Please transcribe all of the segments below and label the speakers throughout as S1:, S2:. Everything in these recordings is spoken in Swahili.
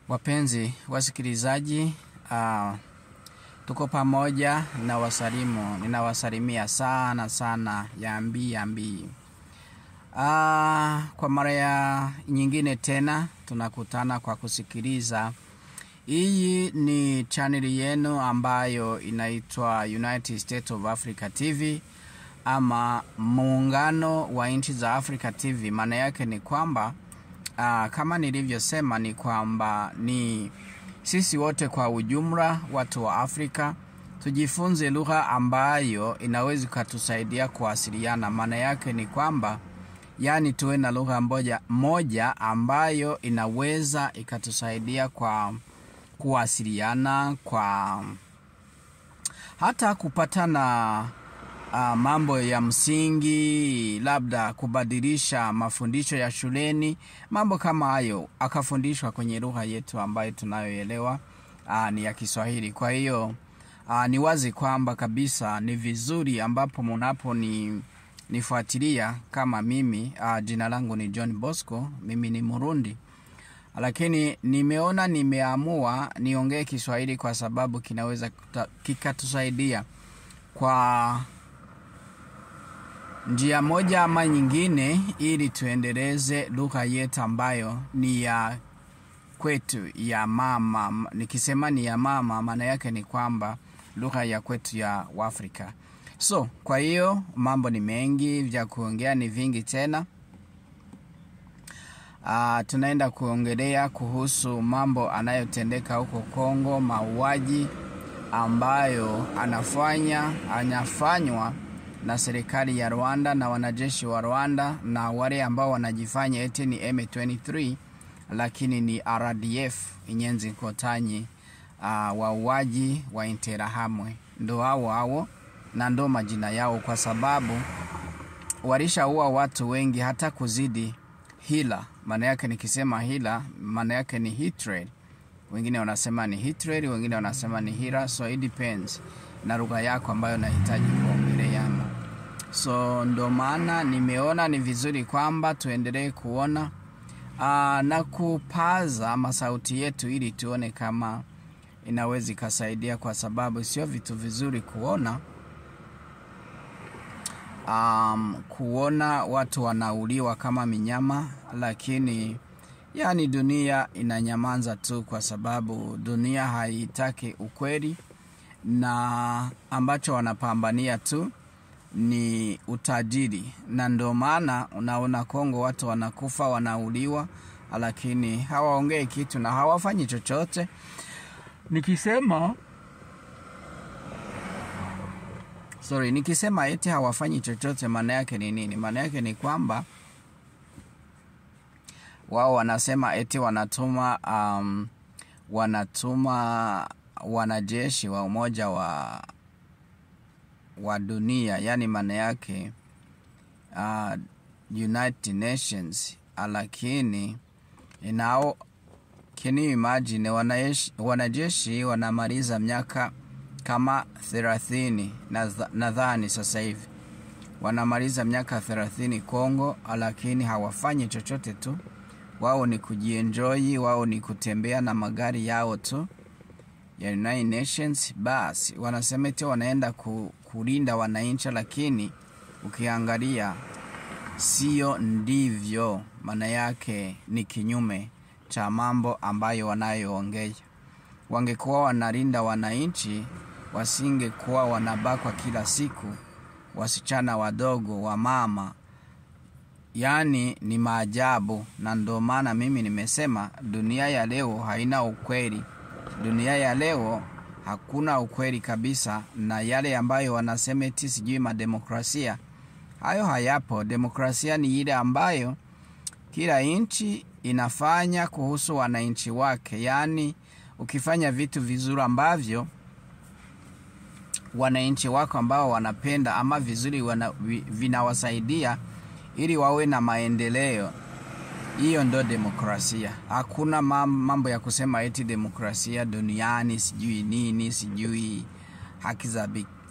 S1: Wapenzi wasikilizaji, tuko pamoja na wasalimu. Ninawasalimia sana yambi. Kwa mara ya nyingine tena tunakutana kwa kusikiliza. Hii ni channel yenu ambayo inaitwa United States of Africa TV ama Muungano wa Nchi za Afrika TV. Maana yake ni kwamba kama nilivyosema ni kwamba ni sisi wote kwa ujumla watu wa Afrika tujifunze lugha ambayo inaweza kutusaidia kuwasiliana. Maana yake ni kwamba yani tuwe na lugha moja ambayo inaweza ikatusaidia kwa kuwasiliana, kwa hata kupatana mambo ya msingi, labda kubadilisha mafundisho ya shuleni, mambo kama hayo akafundishwa kwenye lugha yetu ambayo tunayoelewa ni ya Kiswahili. Kwa hiyo ni wazi kwamba kabisa ni vizuri ambapo mnapo nifuatilia kama mimi. Jina langu ni John Bosco, mimi ni Murundi, lakini nimeamua niongee Kiswahili kwa sababu kinaweza kikatusaidia kwa njia moja ama nyingine ili tuendeleze lugha yetu ambayo ni ya kwetu, ya mama. Nikisema ni ya mama, maana yake ni kwamba lugha ya kwetu ya Afrika. So, kwa hiyo mambo ni mengi, vya kuongea ni vingi tena. Tunaenda kuongelea kuhusu mambo anayotendeka huko Kongo, mauaji ambayo anafanywa na serikali ya Rwanda na wanajeshi wa Rwanda na wale ambao wanajifanya eti ni M23 lakini ni RDF, Inyenzi Kotanyi, wauaji wa Interahamwe. Ndo hao na ndo majina yao, kwa sababu walishaua watu wengi hata kuzidi hila. Maana yake nikisema hila, maana yake ni hatred. Wengine wanasema ni hatred, wengine wanasema ni hila. So it depends na lugha yako ambayo nahitaji kuongelea. So ndo maana nimeona ni vizuri kwamba tuendelee kuona na kupaza masauti yetu ili tuone kama inaweza kusaidia, kwa sababu sio vitu vizuri kuona watu wanauliwa kama minyama, lakini yani dunia inanyamaza tu, kwa sababu dunia haitaki ukweli na ambacho wanapambania tu ni utajiri. Na ndo maana unaona Kongo watu wanakufa, wanauliwa, lakini hawaongei kitu na hawafanyi chochote. Nikisema eti hawafanyi chochote, maana yake ni nini? Maana yake ni kwamba wao wanasema eti wanatuma wanajeshi wa Umoja wa Dunia, yani maana yake United Nations, lakini can you imagine wanajeshi wanamaliza miaka kama 30 nadhani sasa hivi wanamaliza miaka 30 Kongo, lakini hawafanyi chochote tu. Wao ni kujienjoy, wao ni kutembea na magari yao tu ya United Nations. Basi wanasema eti wanaenda kulinda wananchi, lakini ukiangalia sio ndivyo. Maana yake ni kinyume cha mambo ambayo wanayoongea. Wangekuwa wanalinda wananchi, wasingekuwa wanabakwa kila siku wasichana wadogo, wa mama. Yani ni maajabu. Na ndo maana mimi nimesema dunia ya leo haina ukweli. Dunia ya leo hakuna ukweli kabisa, na yale ambayo wanasema eti sijui mademokrasia, hayo hayapo. Demokrasia ni ile ambayo kila nchi inafanya kuhusu wananchi wake. Yani ukifanya vitu vizuri ambavyo wananchi wako ambao wanapenda ama vizuri vinawasaidia ili wawe na maendeleo, hiyo ndo demokrasia. Hakuna mambo ya kusema eti demokrasia duniani sijui nini, sijui haki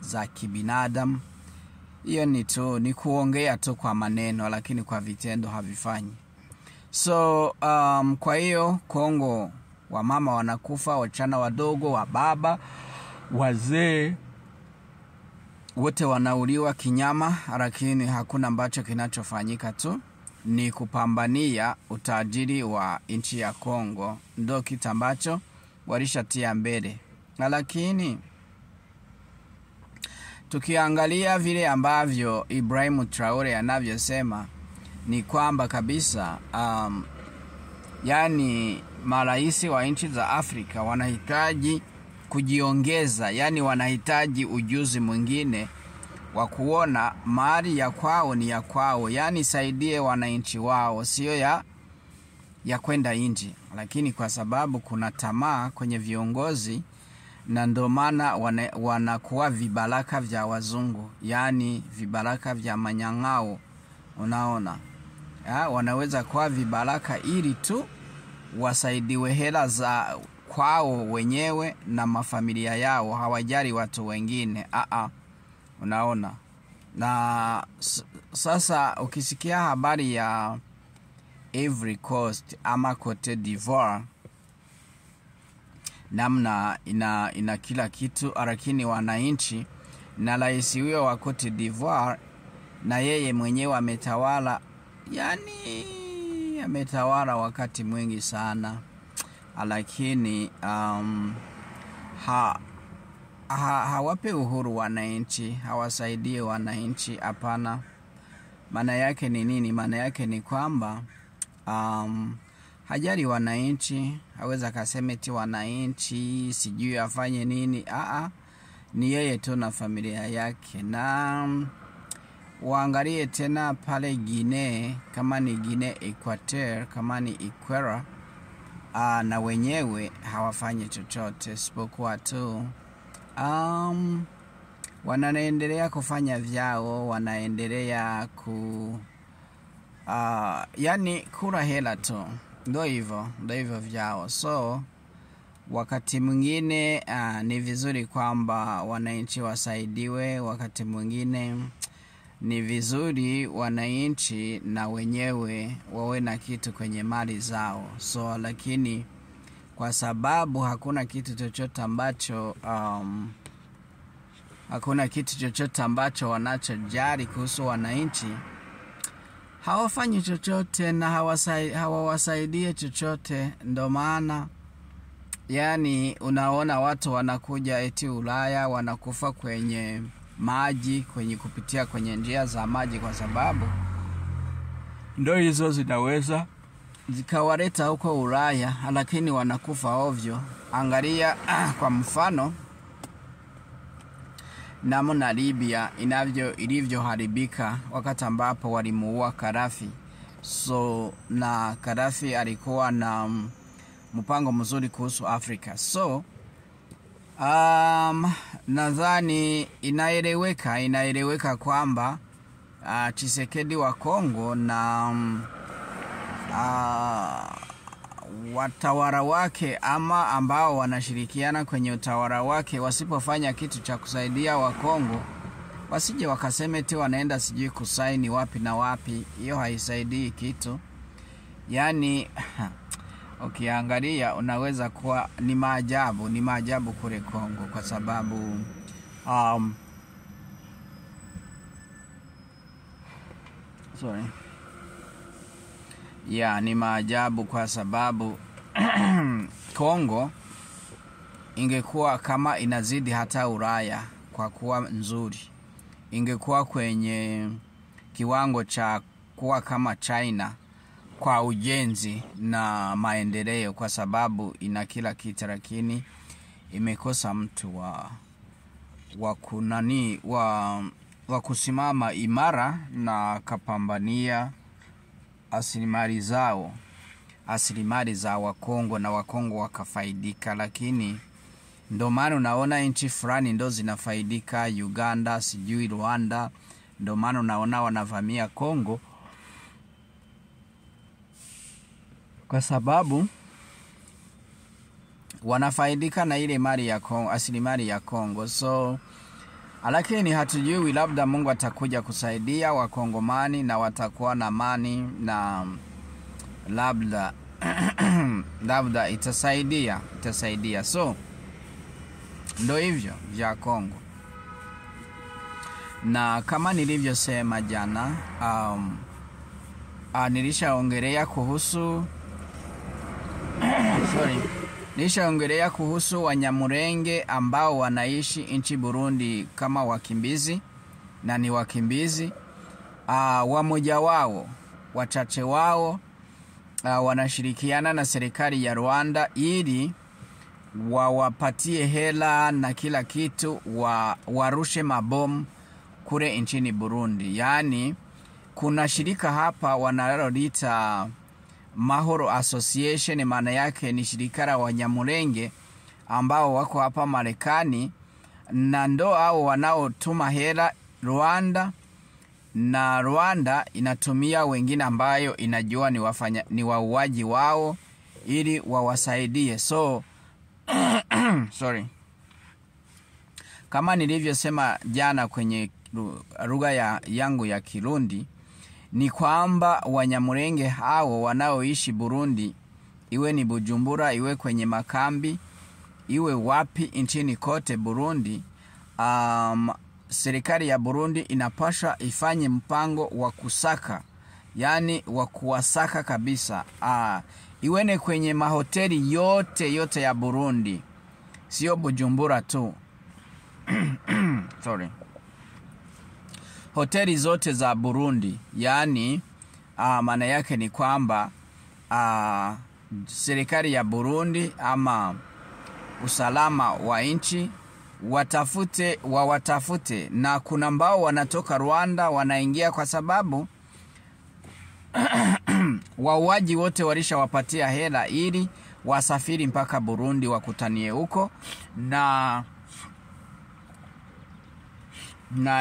S1: za kibinadamu. Hiyo ni kuongea tu kwa maneno, lakini kwa vitendo havifanyi. So kwa hiyo Kongo wamama wanakufa, wachana wadogo, wababa, wazee, wote wanauliwa kinyama, lakini hakuna ambacho kinachofanyika. Tu ni kupambania utajiri wa nchi ya Kongo, ndio kitu ambacho walishatia mbele. Lakini tukiangalia vile ambavyo Ibrahim Traore anavyosema, ni kwamba kabisa yani marais wa nchi za Afrika wanahitaji kujiongeza, yani wanahitaji ujuzi mwingine wa kuona mali ya kwao ni ya kwao, yani saidie wananchi wao, sio ya kwenda nje. Lakini kwa sababu kuna tamaa kwenye viongozi, na ndio maana wanakuwa vibaraka vya wazungu, yani vibaraka vya manyang'ao. Unaona, wanaweza kuwa vibaraka ili tu wasaidiwe hela za kwao wenyewe na mafamilia yao, hawajali watu wengine. Unaona. Na sasa ukisikia habari ya Ivory Coast ama Cote d'Ivoire, namna ina kila kitu, lakini wananchi, na rais huyo wa Cote d'Ivoire na yeye mwenyewe ametawala, yani ametawala wakati mwingi sana, lakini hawape uhuru wananchi, hawasaidie wananchi. Hapana. Maana yake ni nini? Maana yake ni kwamba hajali wananchi, haweza kaseme eti wananchi sijui afanye nini. Ni yeye tu na familia yake. Na waangalie tena pale Guinea, kama ni Guinea Equateur, kama ni Ikwera, na wenyewe hawafanyi chochote isipokuwa tu wanaendelea kufanya vyao, wanaendelea yani kula hela tu. Ndio hivyo vyao. So wakati mwingine ni vizuri kwamba wananchi wasaidiwe, wakati mwingine ni vizuri wananchi na wenyewe wawe na kitu kwenye mali zao. So lakini kwa sababu hakuna kitu chochote ambacho wanachojali kuhusu wananchi, hawafanyi chochote na hawawasaidie chochote. Ndio maana yani unaona watu wanakuja eti Ulaya, wanakufa kwenye maji, kupitia kwenye njia za maji, kwa sababu ndio hizo zinaweza zikawaleta huko Ulaya, lakini wanakufa ovyo. Angalia kwa mfano namna Libya ilivyoharibika wakati ambapo walimuua Gaddafi. So na Gaddafi alikuwa na mpango mzuri kuhusu Afrika. So nadhani inaeleweka kwamba Tshisekedi wa Kongo na watawala wake ama ambao wanashirikiana kwenye utawala wake wasipofanya kitu cha kusaidia wa Kongo, wasije wakaseme eti wanaenda sijui kusaini wapi na wapi. Hiyo haisaidii kitu. Yani ukiangalia unaweza kuwa ni maajabu kule Kongo, kwa sababu ni maajabu kwa sababu Kongo ingekuwa kama inazidi hata Ulaya kwa kuwa nzuri, ingekuwa kwenye kiwango cha kuwa kama China kwa ujenzi na maendeleo, kwa sababu ina kila kitu, lakini imekosa mtu wa kusimama imara na kapambania asilimali za Wakongo na Wakongo wakafaidika. Lakini ndio maana unaona nchi fulani ndo zinafaidika, Uganda, sijui Rwanda, ndio maana unaona wanavamia Kongo, kwa sababu wanafaidika na ile mali ya Kongo, asilimali ya Kongo. So lakini hatujui, labda Mungu atakuja kusaidia Wakongomani na watakuwa na amani, na labda labda itasaidia. So ndo hivyo vya Kongo. Na kama nilivyosema jana, nilishaongelea kuhusu Wanyamulenge ambao wanaishi nchi Burundi kama wakimbizi, na ni wakimbizi. Wamoja wao, wachache wao, wanashirikiana na serikali ya Rwanda ili wawapatie hela na kila kitu, warushe mabomu kule nchini Burundi. Yani kuna shirika hapa wanaloliita Mahoro Association, maana yake ni shirika la Wanyamulenge ambao wako hapa Marekani, na ndo hao wanaotuma hela Rwanda, na Rwanda inatumia wengine ambayo inajua ni wauaji wao ili wawasaidie. So sorry. Kama nilivyosema jana kwenye lugha yangu ya Kirundi, ni kwamba Wanyamulenge hao wanaoishi Burundi, iwe ni Bujumbura, iwe kwenye makambi, iwe wapi nchini kote Burundi, serikali ya Burundi inapaswa ifanye mpango wa kusaka, yani wa kuwasaka kabisa. Iwene kwenye mahoteli yote ya Burundi, sio Bujumbura tu. Sorry. Hoteli zote za Burundi, yani maana yake ni kwamba serikali ya Burundi ama usalama wa nchi wawatafute, na kuna ambao wanatoka Rwanda wanaingia, kwa sababu wauaji wote walishawapatia hela ili wasafiri mpaka Burundi wakutanie huko, na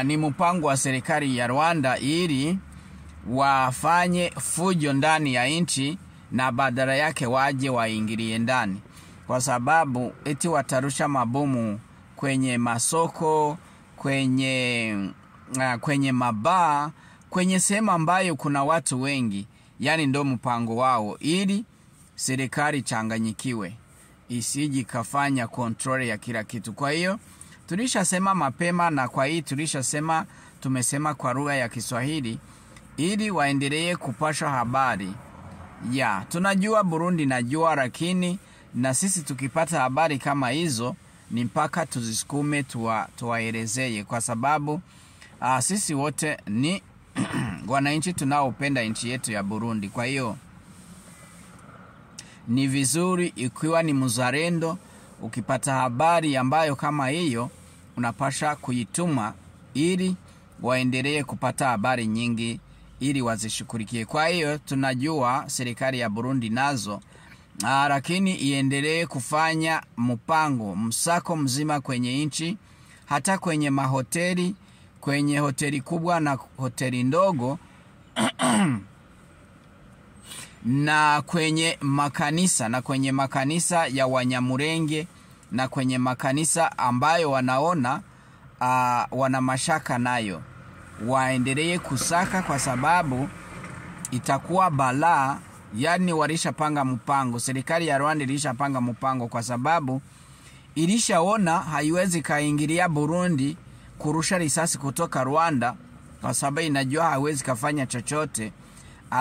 S1: ni mpango wa serikali ya Rwanda ili wafanye fujo ndani ya nchi, na badala yake waje waingilie ndani, kwa sababu eti watarusha mabomu kwenye masoko, kwenye mabaa, kwenye sehemu ambayo kuna watu wengi. Yani ndo mpango wao, ili serikali changanyikiwe, isiji kafanya control ya kila kitu. Kwa hiyo tulishasema mapema, na kwa hii tumesema kwa lugha ya Kiswahili ili waendelee kupasha habari. Tunajua Burundi najua, lakini na sisi tukipata habari kama hizo ni mpaka tuzisukume tuwaelezeye, kwa sababu sisi wote ni wananchi tunaopenda nchi yetu ya Burundi. Kwa hiyo ni vizuri ikiwa ni mzalendo, ukipata habari ambayo kama hiyo unapasha kuituma ili waendelee kupata habari nyingi ili wazishughulikie. Kwa hiyo tunajua serikali ya Burundi nazo, lakini iendelee kufanya msako mzima kwenye nchi, hata kwenye mahoteli, kwenye hoteli kubwa na hoteli ndogo na kwenye makanisa ya Wanyamulenge, na kwenye makanisa ambayo wanaona wana mashaka nayo, waendelee kusaka, kwa sababu itakuwa balaa. Yani walishapanga mpango, serikali ya Rwanda ilishapanga mpango, kwa sababu ilishaona haiwezi kaingilia Burundi kurusha risasi kutoka Rwanda, kwa sababu inajua haiwezi kafanya chochote.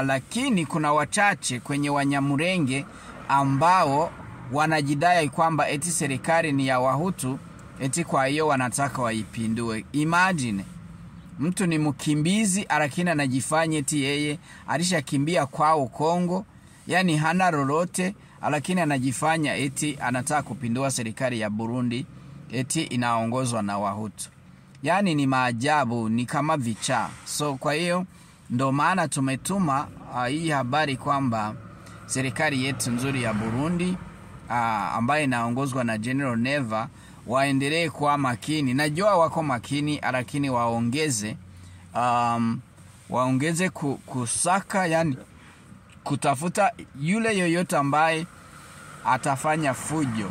S1: Lakini kuna wachache kwenye Wanyamulenge ambao wanajidai kwamba eti serikali ni ya Wahutu, eti kwa hiyo wanataka waipindue. Imagine mtu ni mkimbizi, lakini anajifanya eti yeye alishakimbia kwao Kongo, yani hana lolote, lakini anajifanya eti anataka kupindua serikali ya Burundi, eti inaongozwa na Wahutu. Yani ni maajabu, ni kama vichaa. So kwa hiyo ndo maana tumetuma hii habari kwamba serikali yetu nzuri ya Burundi ambayo inaongozwa na General Neva waendelee kuwa makini. Najua wako makini, lakini waongeze kusaka, yani kutafuta yule yoyote ambaye atafanya fujo.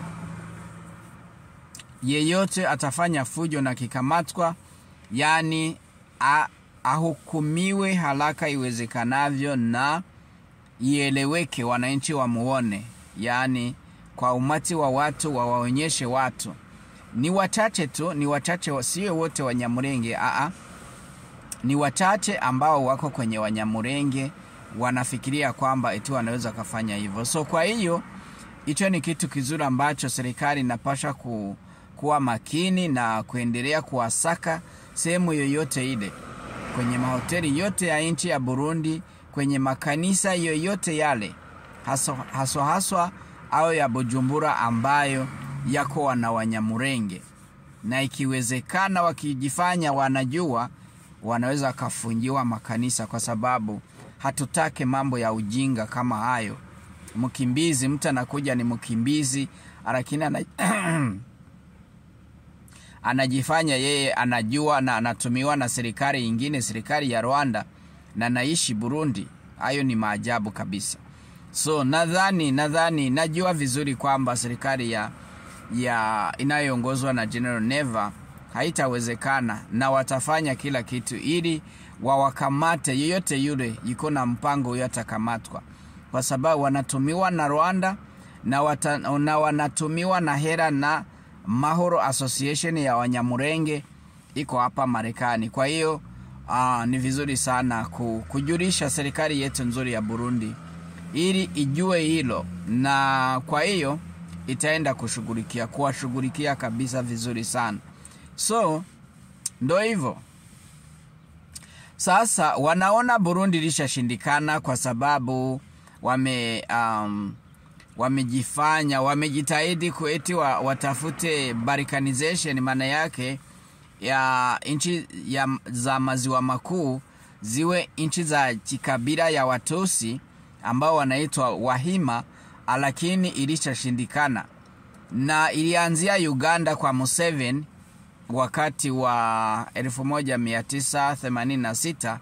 S1: Yeyote atafanya fujo na kikamatwa, yani ahukumiwe haraka iwezekanavyo, na ieleweke, wananchi wamuone, yani kwa umati wa watu wawaonyeshe watu. Ni wachache tu, ni wachache, sio wote Wanyamulenge, ni wachache ambao wako kwenye Wanyamulenge wanafikiria kwamba eti wanaweza kufanya hivyo. So kwa hiyo hicho ni kitu kizuri ambacho serikali inapaswa kuwa makini na kuendelea kuwasaka sehemu yoyote ile, kwenye mahoteli yote ya nchi ya Burundi, kwenye makanisa yoyote yale, haswa au ya Bujumbura ambayo yako wana Wanyamulenge, na ikiwezekana wakijifanya wanajua, wanaweza kafungiwa makanisa, kwa sababu hatutake mambo ya ujinga kama hayo. Mkimbizi, mtu anakuja ni mkimbizi, lakini anajifanya yeye anajua na anatumiwa na serikali nyingine, serikali ya Rwanda, na naishi Burundi. Hayo ni maajabu kabisa. So nadhani najua vizuri kwamba serikali ya inayoongozwa na General Neva haitawezekana, na watafanya kila kitu ili wawakamate yeyote yule yuko na mpango yatakamatwa, kwa sababu wanatumiwa na Rwanda na wanatumiwa na hera na Mahoro Association ya Wanyamulenge iko hapa Marekani. Kwa hiyo ni vizuri sana kujulisha serikali yetu nzuri ya Burundi ili ijue hilo, na kwa hiyo itaenda kuwashughulikia kabisa vizuri sana. So ndo hivyo. Sasa wanaona Burundi lishashindikana kwa sababu wamejitahidi kueti watafute balkanization, maana yake ya nchi za maziwa makuu ziwe nchi za kikabila ya Watusi ambao wanaitwa Wahima, lakini ilishashindikana, na ilianzia Uganda kwa Museveni wakati wa 1986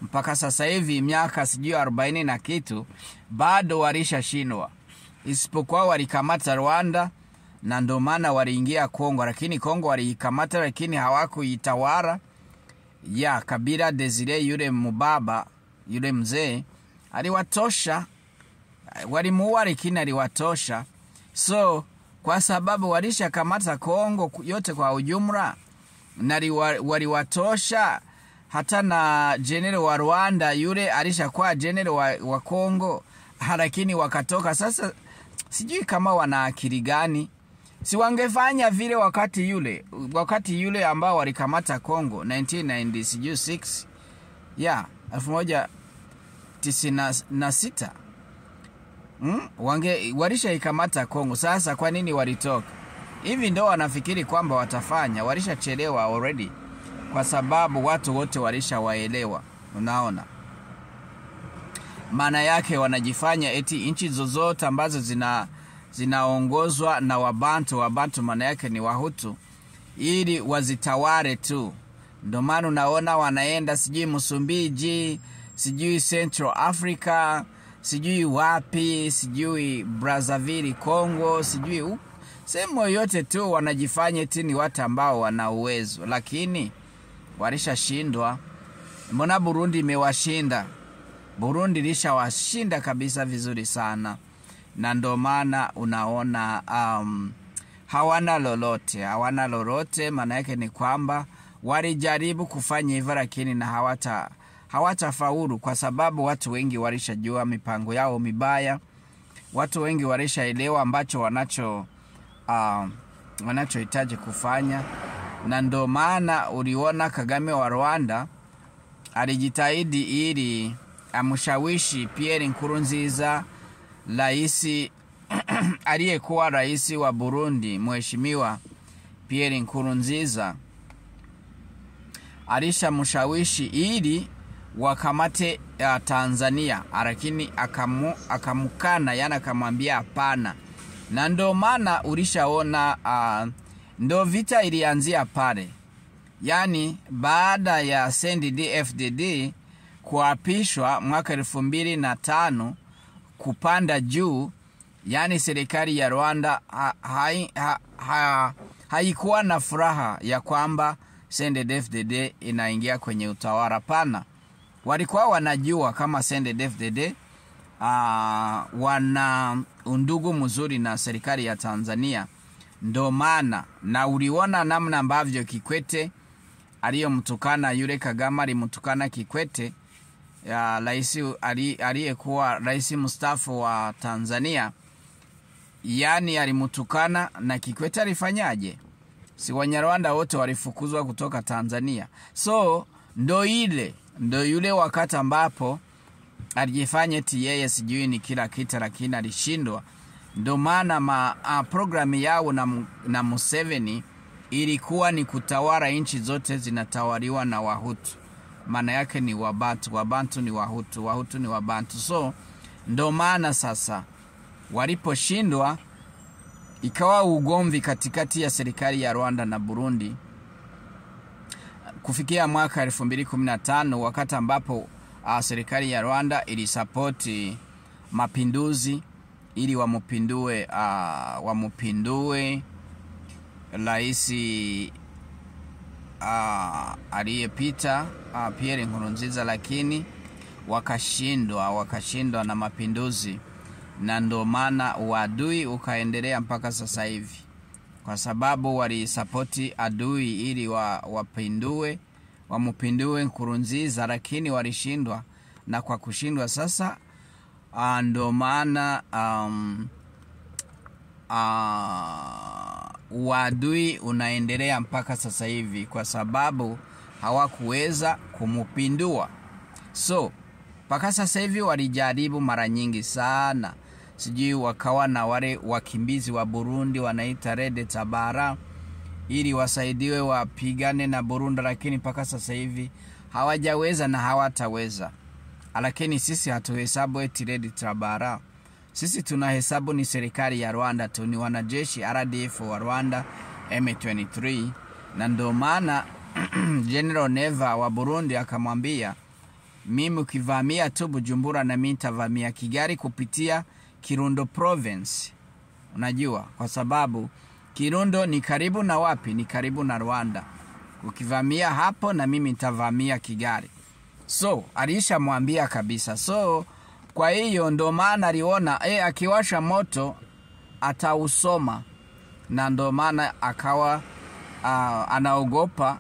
S1: mpaka sasa hivi miaka 40 na kitu, bado walishashindwa, isipokuwa walikamata Rwanda, na ndio maana waliingia Kongo. Lakini Kongo walikamata, lakini hawakuitawala. Ya Kabila Desire yule mubaba, yule mzee aliwatosha, walimuua lakini aliwatosha. So kwa sababu walishakamata Kongo yote kwa ujumla na waliwatosha, hata na general wa Rwanda yule alishakuwa general wa Kongo, lakini wakatoka. Sasa sijui kama wana akili gani, si wangefanya vile wakati yule ambao walikamata Kongo 1996, 1996 walisha Kongo. Sasa kwa nini walitoka? Hivi ndo wanafikiri kwamba watafanya? Walishachelewa already, kwa sababu watu wote walishawaelewa. Unaona, maana yake wanajifanya eti nchi zozote ambazo zinaongozwa na Wabantu maana yake ni Wahutu, ili wazitaware tu. Ndio maana unaona wanaenda sijui Msumbiji, sijui Central Africa, sijui wapi, sijui Brazzaville Kongo, sijui sehemu yote tu, wanajifanya eti ni watu ambao wana uwezo, lakini walishashindwa. Mbona Burundi imewashinda? Burundi lishawashinda kabisa vizuri sana, na ndio maana unaona hawana lolote. Maana yake ni kwamba walijaribu kufanya hivyo, lakini na hawatafaulu, kwa sababu watu wengi walishajua mipango yao mibaya. Watu wengi walishaelewa ambacho wanachohitaji kufanya, na ndio maana uliona Kagame wa Rwanda alijitahidi ili amshawishi Pierre Nkurunziza, rais aliyekuwa rais wa Burundi, mheshimiwa Pierre Nkurunziza alishamshawishi ili wakamate Tanzania, lakini akamukana, yana akamwambia hapana. Na ndio maana ulishaona ndio vita ilianzia pale. Yani baada ya CNDD-FDD kuapishwa mwaka 2005 kupanda juu, yani serikali ya Rwanda haikuwa na furaha ya kwamba CNDD-FDD inaingia kwenye utawala. Pana walikuwa wanajua kama CNDD-FDD wana undugu mzuri na serikali ya Tanzania. Ndo maana na uliona namna ambavyo Kikwete aliyomtukana yule Kagame, alimtukana Kikwete, rais aliyekuwa rais mstaafu wa Tanzania. Yani alimtukana, na Kikwete alifanyaje? Si Wanyarwanda wote walifukuzwa kutoka Tanzania. So ndo yule wakati ambapo alijifanya eti yeye sijui ni kila kitu, lakini alishindwa. Ndo maana programu yao na Museveni ilikuwa ni kutawala nchi zote zinatawaliwa na Wahutu. Maana yake ni Wabantu, Wabantu ni Wahutu, Wahutu ni Wabantu. So ndo maana sasa waliposhindwa ikawa ugomvi katikati ya serikali ya Rwanda na Burundi kufikia mwaka 2015, wakati ambapo serikali ya Rwanda ilisapoti mapinduzi ili wamupindue rais aliyepita Pierre Nkurunziza, lakini wakashindwa na mapinduzi. Na ndo maana uadui ukaendelea mpaka sasa hivi, kwa sababu walisapoti adui ili wamupindue Nkurunziza, lakini walishindwa. Na kwa kushindwa sasa ndo maana uadui unaendelea mpaka sasa hivi, kwa sababu hawakuweza kumupindua. So mpaka sasa hivi walijaribu mara nyingi sana, sijui wakawa na wale wakimbizi wa Burundi wanaita Red Tabara ili wasaidiwe wapigane na Burundi, lakini mpaka sasa hivi hawajaweza na hawataweza. Lakini sisi hatuhesabu eti Red Tabara, sisi tunahesabu ni serikali ya Rwanda tu, ni wanajeshi RDF wa Rwanda M23. Na ndo maana General Neva wa Burundi akamwambia, mimi ukivamia tu Bujumbura na mimi nitavamia Kigali kupitia Kirundo province. Unajua, kwa sababu Kirundo ni karibu na wapi? Ni karibu na Rwanda. Ukivamia hapo na mimi nitavamia Kigali. So alishamwambia kabisa. So kwa hiyo ndo maana aliona akiwasha moto atausoma, na ndo maana akawa anaogopa.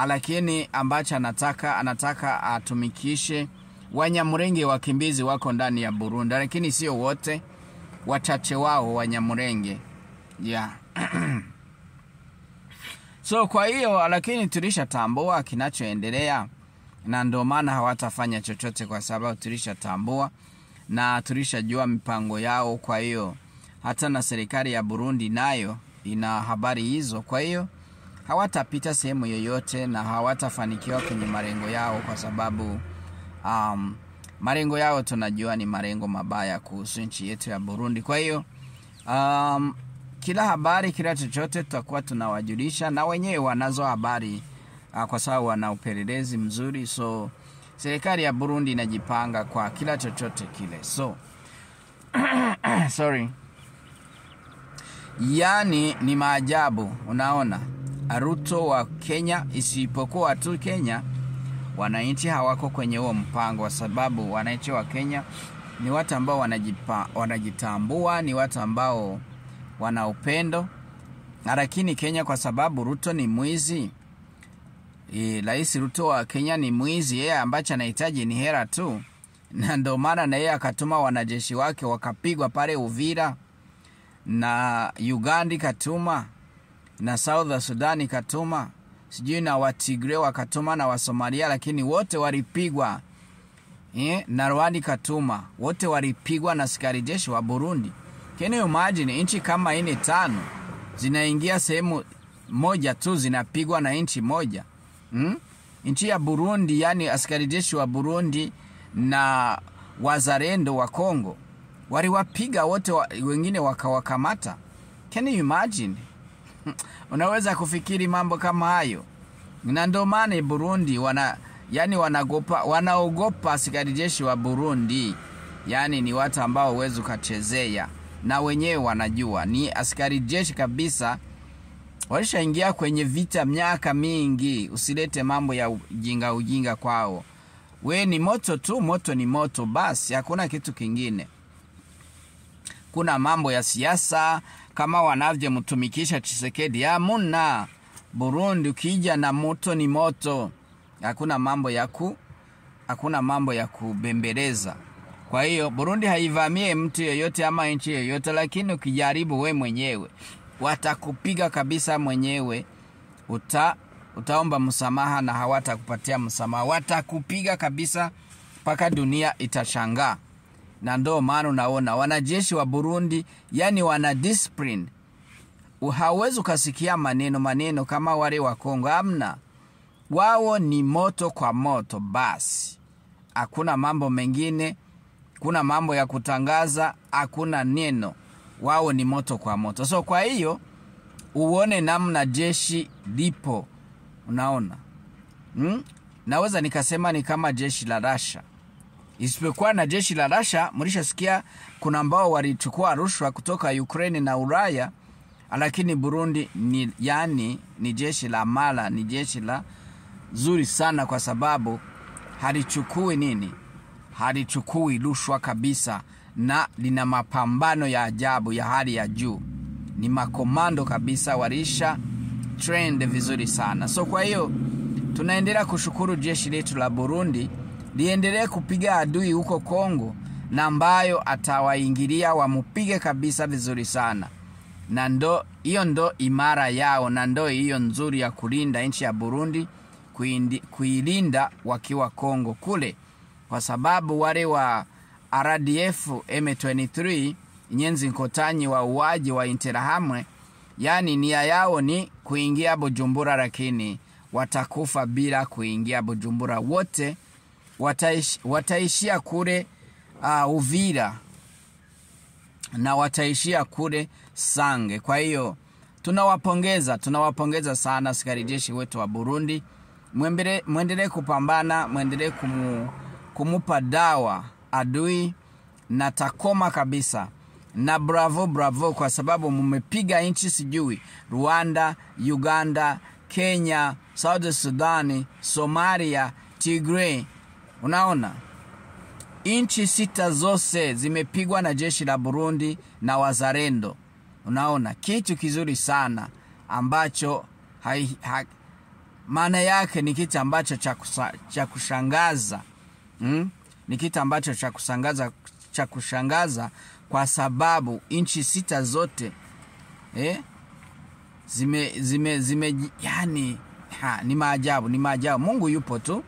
S1: Lakini ambacho anataka atumikishe Wanyamulenge wakimbizi wako ndani ya Burundi, lakini sio wote, wachache wao Wanyamulenge. Yeah. So kwa hiyo, lakini tulishatambua kinachoendelea, na ndo maana hawatafanya chochote, kwa sababu tulishatambua na tulishajua mipango yao. Kwa hiyo hata na serikali ya Burundi nayo ina habari hizo. Kwa hiyo hawatapita sehemu yoyote na hawatafanikiwa kwenye malengo yao, kwa sababu malengo yao tunajua ni malengo mabaya kuhusu nchi yetu ya Burundi. Kwa hiyo kila habari, kila chochote tutakuwa tunawajulisha, na wenyewe wanazo habari kwa sababu wana upelelezi mzuri. So serikali ya Burundi inajipanga kwa kila chochote kile. So sorry. Yani ni maajabu. Unaona, Ruto wa Kenya, isipokuwa tu Kenya, wananchi hawako kwenye huo mpango, kwa sababu wananchi wa Kenya ni watu ambao wanajitambua, ni watu ambao wana upendo. Lakini Kenya, kwa sababu Ruto ni mwizi, rais Ruto wa Kenya ni mwizi, yeye ambacho anahitaji ni hela tu. Na ndo maana na yeye akatuma wanajeshi wake wakapigwa pale Uvira, na Uganda katuma, na South Sudan katuma, sijui na Watigre wakatuma, na Wasomalia, lakini wote walipigwa. Na Rwanda katuma, wote walipigwa na askari jeshi wa Burundi. Can you imagine, nchi kama 4-5 zinaingia sehemu moja tu, zinapigwa na nchi moja? Nchi ya Burundi, yani askari jeshi wa Burundi na wazalendo wa Kongo waliwapiga wote, wengine wakawakamata. Can you imagine? Unaweza kufikiri mambo kama hayo? Na ndo maana Burundi wanaogopa askari jeshi wa Burundi. Yani ni watu ambao huwezi ukachezea, na wenyewe wanajua ni askari jeshi kabisa. Walishaingia kwenye vita miaka mingi. Usilete mambo ya ujinga kwao. We ni moto tu, moto ni moto basi, hakuna kitu kingine. Kuna mambo ya siasa kama wanavyomtumikisha Tshisekedi, hamuna. Burundi ukija na moto ni moto. Hakuna mambo ya kubembeleza. Kwa hiyo Burundi haivamie mtu yoyote ama nchi yoyote, lakini ukijaribu we mwenyewe watakupiga kabisa mwenyewe. Utaomba msamaha na hawatakupatia msamaha. Watakupiga kabisa mpaka dunia itashangaa. Na ndio maana unaona wanajeshi wa Burundi yani wana discipline. Hauwezi ukasikia maneno kama wale wa Kongo, hamna. Wao ni moto kwa moto basi. Hakuna mambo mengine, kuna mambo ya kutangaza, hakuna neno. Wao ni moto kwa moto. So kwa hiyo uone namna jeshi lipo, unaona. Naweza nikasema ni kama jeshi la Russia. Isipokuwa na jeshi la Russia, mlishasikia kuna ambao walichukua rushwa kutoka Ukraine na Ulaya, lakini Burundi ni jeshi la mala, ni jeshi la zuri sana kwa sababu halichukui rushwa kabisa, na lina mapambano ya ajabu ya hali ya juu. Ni makomando kabisa, walisha trend vizuri sana. So kwa hiyo tunaendelea kushukuru jeshi letu la Burundi, liendelee kupiga adui huko Kongo, na ambayo atawaingilia wamupige kabisa vizuri sana. Na ndo imara yao, na ndo hiyo nzuri ya kulinda nchi ya Burundi, kuilinda wakiwa Kongo kule. Kwa sababu wale wa RDF M23 Nyenzi Nkotanyi wa uaji wa Interahamwe, yani nia yao ni kuingia Bujumbura, lakini watakufa bila kuingia Bujumbura. Wote wataishia kule Uvira na wataishia kule Sange. Kwa hiyo tunawapongeza sana askari jeshi wetu wa Burundi. Muendelee kupambana, muendelee kumupa dawa adui, na takoma kabisa. Na bravo kwa sababu mumepiga nchi sijui Rwanda, Uganda, Kenya, South Sudan, Somalia, Tigray. Unaona? Nchi 6 zose zimepigwa na jeshi la Burundi na wazalendo. Unaona? Kitu kizuri sana ambacho maana yake ni kitu ambacho cha kushangaza. Ni kitu ambacho cha kushangaza kwa sababu nchi 6 zote yani ni maajabu. Mungu yupo tu,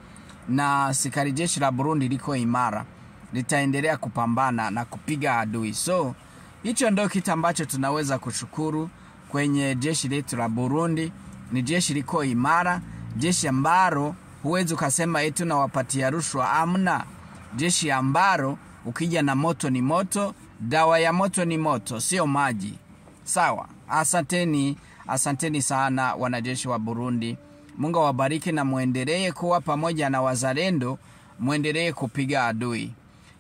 S1: na askari jeshi la Burundi liko imara, litaendelea kupambana na kupiga adui. So hicho ndio kitu ambacho tunaweza kushukuru kwenye jeshi letu la Burundi. Ni jeshi liko imara, jeshi ambalo huwezi ukasema eti na wapatia rushwa, amna. Jeshi ambalo ukija na moto ni moto, dawa ya moto ni moto, sio maji. Sawa, asanteni sana wanajeshi wa Burundi. Mungu awabariki, na muendelee kuwa pamoja na wazalendo, muendelee kupiga adui.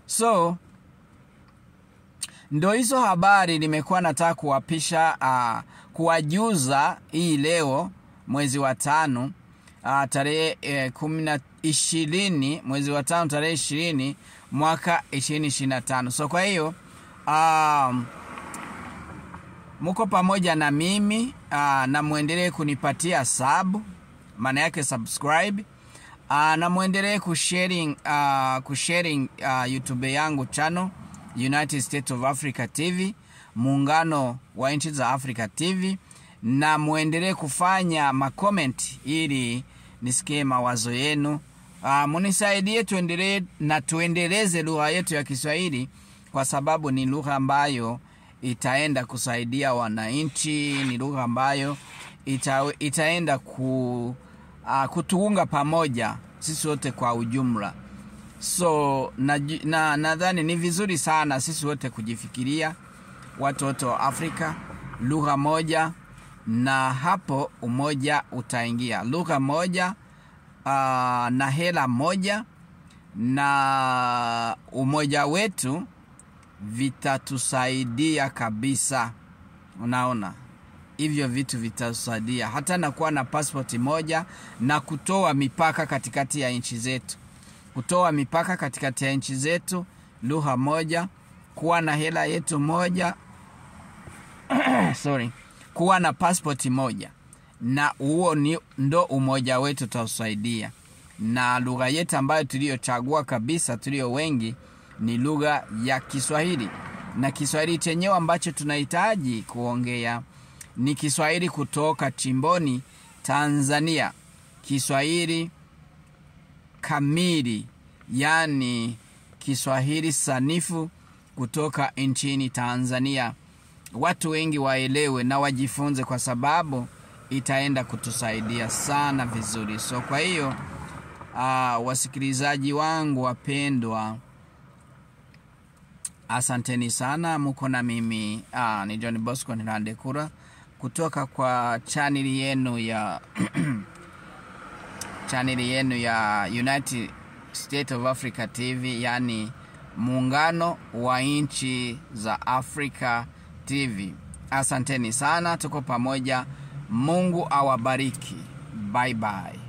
S1: So ndo hizo habari nimekuwa nataka kuwapisha, kuwajuza hii leo mwezi wa 5, tarehe 20 mwezi wa 5 tarehe 20 mwaka 2025. So kwa hiyo muko pamoja na mimi, na muendelee kunipatia sub, maana yake subscribe, na muendelee kusharing YouTube yangu channel United States of Africa TV, muungano wa nchi za Africa TV, na muendelee kufanya macomment ili nisikie mawazo yenu. Munisaidie tuendeleze lugha yetu ya Kiswahili, kwa sababu ni lugha ambayo itaenda kusaidia wananchi, ni lugha ambayo itaenda kutuunga pamoja sisi wote kwa ujumla. So nadhani ni vizuri sana sisi wote kujifikiria watoto wa Afrika, lugha moja, na hapo umoja utaingia. Lugha moja, na hela moja, na umoja wetu vitatusaidia kabisa. Unaona? Hivyo vitu vitatusaidia hata na kuwa na passport moja, na kutoa mipaka katikati ya nchi zetu. kutoa mipaka katikati ya nchi zetu, lugha moja, kuwa na hela yetu moja, kuwa na passport moja. Na huo ndo umoja wetu utasaidia. Na lugha yetu ambayo tuliochagua kabisa, tulio wengi, ni lugha ya Kiswahili. Na Kiswahili chenyewe ambacho tunahitaji kuongea ni Kiswahili kutoka chimboni Tanzania. Kiswahili kamili, yani Kiswahili sanifu kutoka nchini Tanzania. Watu wengi waelewe na wajifunze, kwa sababu itaenda kutusaidia sana vizuri. So kwa hiyo wasikilizaji wangu wapendwa, asanteni sana. Mko na mimi ni John Bosco Nirandekura kutoka kwa chaneli yenu ya United States of Africa TV, yani muungano wa nchi za Afrika TV. Asanteni sana, tuko pamoja. Mungu awabariki. Bye bye.